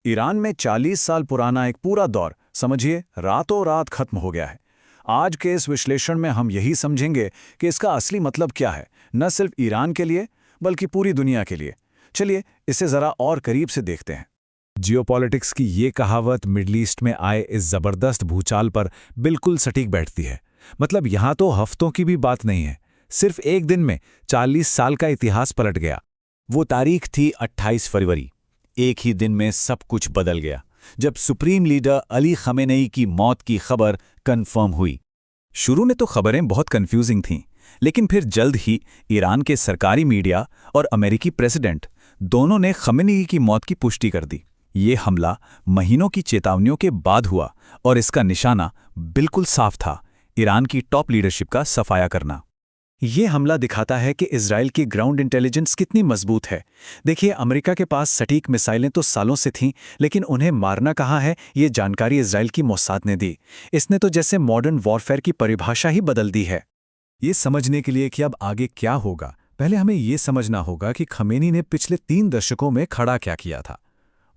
Iran में 40 साल पुराना एक पूरा दौर समझिए रातों रात खत्म हो गया है। आज के इस विश्लेषण में हम यही समझेंगे कि इसका असली मतलब क्या है, न सिर्फ ईरान के लिए बल्कि पूरी दुनिया के लिए। चलिए इसे जरा और करीब से देखते हैं। जियोपॉलिटिक्स की ये कहावत मिडल ईस्ट में आए इस जबरदस्त भूचाल पर बिल्कुल सटीक बैठती है। मतलब यहाँ तो हफ्तों की भी बात नहीं है, सिर्फ एक दिन में 40 साल का इतिहास पलट गया। वो तारीख थी 28 फरवरी। एक ही दिन में सब कुछ बदल गया जब सुप्रीम लीडर अली खमेनेई की मौत की खबर कंफर्म हुई। शुरू में तो खबरें बहुत कंफ्यूजिंग थीं, लेकिन फिर जल्द ही ईरान के सरकारी मीडिया और अमेरिकी प्रेसिडेंट दोनों ने खमेनेई की मौत की पुष्टि कर दी। ये हमला महीनों की चेतावनियों के बाद हुआ और इसका निशाना बिल्कुल साफ था, ईरान की टॉप लीडरशिप का सफाया करना। ये हमला दिखाता है कि इजराइल की ग्राउंड इंटेलिजेंस कितनी मजबूत है। देखिए, अमेरिका के पास सटीक मिसाइलें तो सालों से थीं, लेकिन उन्हें मारना कहाँ है, ये जानकारी इजराइल की मोसाद ने दी। इसने तो जैसे मॉडर्न वॉरफेयर की परिभाषा ही बदल दी है। ये समझने के लिए कि अब आगे क्या होगा, पहले हमें ये समझना होगा कि खमेनी ने पिछले 3 दशकों में खड़ा क्या किया था।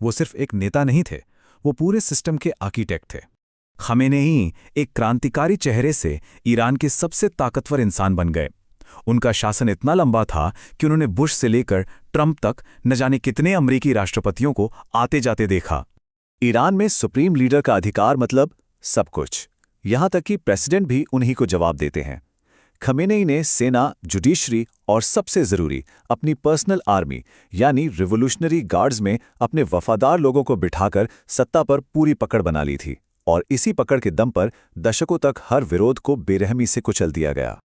वो सिर्फ एक नेता नहीं थे, वो पूरे सिस्टम के आर्किटेक्ट थे। खमेनेई एक क्रांतिकारी चेहरे से ईरान के सबसे ताकतवर इंसान बन गए। उनका शासन इतना लंबा था कि उन्होंने बुश से लेकर ट्रंप तक न जाने कितने अमेरिकी राष्ट्रपतियों को आते जाते देखा। ईरान में सुप्रीम लीडर का अधिकार मतलब सब कुछ, यहां तक कि प्रेसिडेंट भी उन्हीं को जवाब देते हैं। खमेनेई ने सेना, जुडिशरी और सबसे जरूरी अपनी पर्सनल आर्मी यानी रिवोल्यूशनरी गार्ड्स में अपने वफादार लोगों को बिठाकर सत्ता पर पूरी पकड़ बना ली थी, और इसी पकड़ के दम पर दशकों तक हर विरोध को बेरहमी से कुचल दिया गया।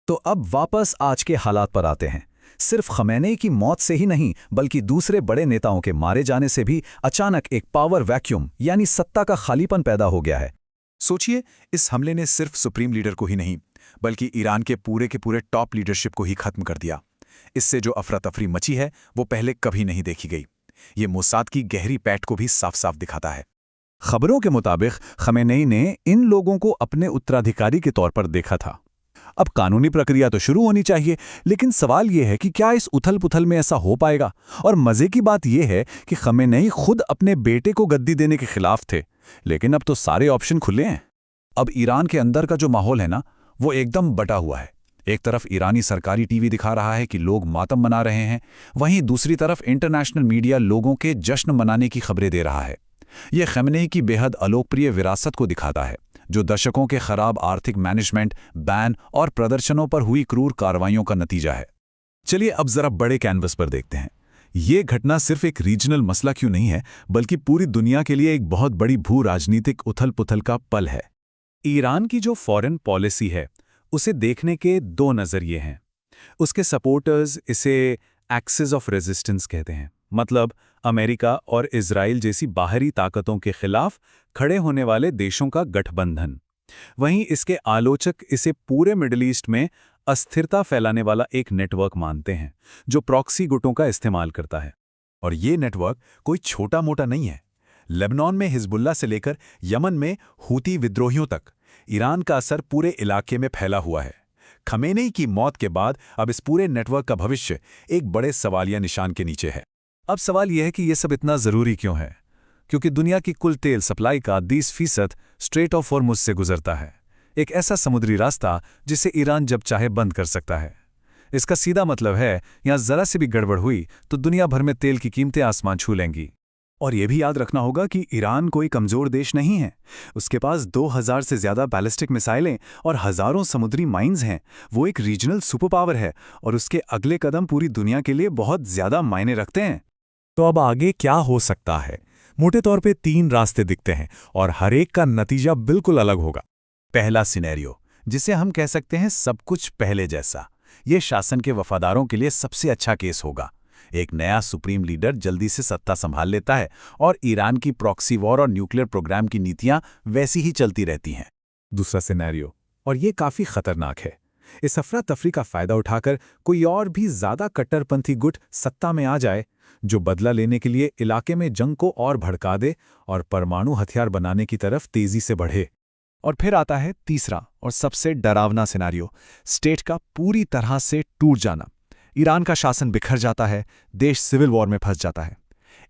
तो अब वापस आज के हालात पर आते हैं। सिर्फ खमेनेई की मौत से ही नहीं, बल्कि दूसरे बड़े नेताओं के मारे जाने से भी अचानक एक पावर वैक्यूम यानी सत्ता का खालीपन पैदा हो गया है। सोचिए, इस हमले ने सिर्फ सुप्रीम लीडर को ही नहीं बल्कि ईरान के पूरे टॉप लीडरशिप को ही खत्म कर दिया। इससे जो अफरा तफरी मची है वो पहले कभी नहीं देखी गई। ये मोसाद की गहरी पैठ को भी साफ साफ दिखाता है। खबरों के मुताबिक खमेनेई ने इन लोगों को अपने उत्तराधिकारी के तौर पर देखा था। अब कानूनी प्रक्रिया तो शुरू होनी चाहिए, लेकिन सवाल यह है कि क्या इस उथल-पुथल में ऐसा हो पाएगा। और मजे की बात यह है कि खमेनेई खुद अपने बेटे को गद्दी देने के खिलाफ थे, लेकिन अब तो सारे ऑप्शन खुले हैं। अब ईरान के अंदर का जो माहौल है ना, वो एकदम बटा हुआ है। एक तरफ ईरानी सरकारी टीवी दिखा रहा है कि लोग मातम मना रहे हैं, वहीं दूसरी तरफ इंटरनेशनल मीडिया लोगों के जश्न मनाने की खबरें दे रहा है। यह खमेनेई की बेहद अलोकप्रिय विरासत को दिखाता है, जो दशकों के खराब आर्थिक मैनेजमेंट, बैन और प्रदर्शनों पर हुई क्रूर कार्रवाइयों का नतीजा है। चलिए अब जरा बड़े कैनवस पर देखते हैं। ये घटना सिर्फ एक रीजनल मसला क्यों नहीं है, बल्कि पूरी दुनिया के लिए एक बहुत बड़ी भू राजनीतिक उथल-पुथल का पल है। ईरान की जो फॉरेन पॉलिसी है, उसे देखने के 2 नजरिए हैं। उसके सपोर्टर्स इसे एक्सिस ऑफ रेजिस्टेंस कहते हैं, मतलब अमेरिका और इजराइल जैसी बाहरी ताकतों के खिलाफ खड़े होने वाले देशों का गठबंधन। वहीं इसके आलोचक इसे पूरे मिडिल ईस्ट में अस्थिरता फैलाने वाला एक नेटवर्क मानते हैं, जो प्रॉक्सी गुटों का इस्तेमाल करता है। और ये नेटवर्क कोई छोटा मोटा नहीं है। लेबनान में हिजबुल्लाह से लेकर यमन में हूती विद्रोहियों तक ईरान का असर पूरे इलाके में फैला हुआ है। खमेनेई की मौत के बाद अब इस पूरे नेटवर्क का भविष्य एक बड़े सवालिया निशान के नीचे है। अब सवाल यह है कि यह सब इतना जरूरी क्यों है, क्योंकि दुनिया की कुल तेल सप्लाई का 20% स्ट्रेट ऑफ हॉर्मुज़ से गुजरता है, एक ऐसा समुद्री रास्ता जिसे ईरान जब चाहे बंद कर सकता है। इसका सीधा मतलब है, यहां जरा से भी गड़बड़ हुई तो दुनिया भर में तेल की कीमतें आसमान छू लेंगी। और यह भी याद रखना होगा कि ईरान कोई कमजोर देश नहीं है। उसके पास 2000 से ज्यादा बैलिस्टिक मिसाइलें और हजारों समुद्री माइंस हैं। वो एक रीजनल सुपर पावर है और उसके अगले कदम पूरी दुनिया के लिए बहुत ज्यादा मायने रखते हैं। तो अब आगे क्या हो सकता है? मोटे तौर पे 3 रास्ते दिखते हैं और हर एक का नतीजा बिल्कुल अलग होगा। पहला सिनेरियो, जिसे हम कह सकते हैं सब कुछ पहले जैसा, यह शासन के वफादारों के लिए सबसे अच्छा केस होगा। एक नया सुप्रीम लीडर जल्दी से सत्ता संभाल लेता है और ईरान की प्रॉक्सी वॉर और न्यूक्लियर प्रोग्राम की नीतियां वैसी ही चलती रहती हैं। दूसरा सिनेरियो, और ये काफी खतरनाक है, इस अफरा तफरी का फायदा उठाकर कोई और भी ज्यादा कट्टरपंथी गुट सत्ता में आ जाए, जो बदला लेने के लिए इलाके में जंग को और भड़का दे और परमाणु हथियार बनाने की तरफ तेजी से बढ़े। और फिर आता है तीसरा और सबसे डरावना सिनेरियो, स्टेट का पूरी तरह से टूट जाना। ईरान का शासन बिखर जाता है, देश सिविल वॉर में फंस जाता है।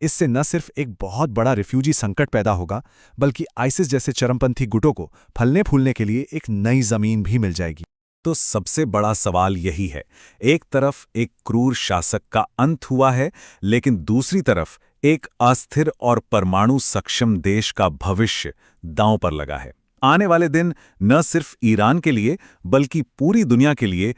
इससे न सिर्फ एक बहुत बड़ा रिफ्यूजी संकट पैदा होगा, बल्कि आइसिस जैसे चरमपंथी गुटों को फलने फूलने के लिए एक नई जमीन भी मिल जाएगी। तो सबसे बड़ा सवाल यही है, एक तरफ एक क्रूर शासक का अंत हुआ है, लेकिन दूसरी तरफ एक अस्थिर और परमाणु सक्षम देश का भविष्य दांव पर लगा है। आने वाले दिन न सिर्फ ईरान के लिए बल्कि पूरी दुनिया के लिए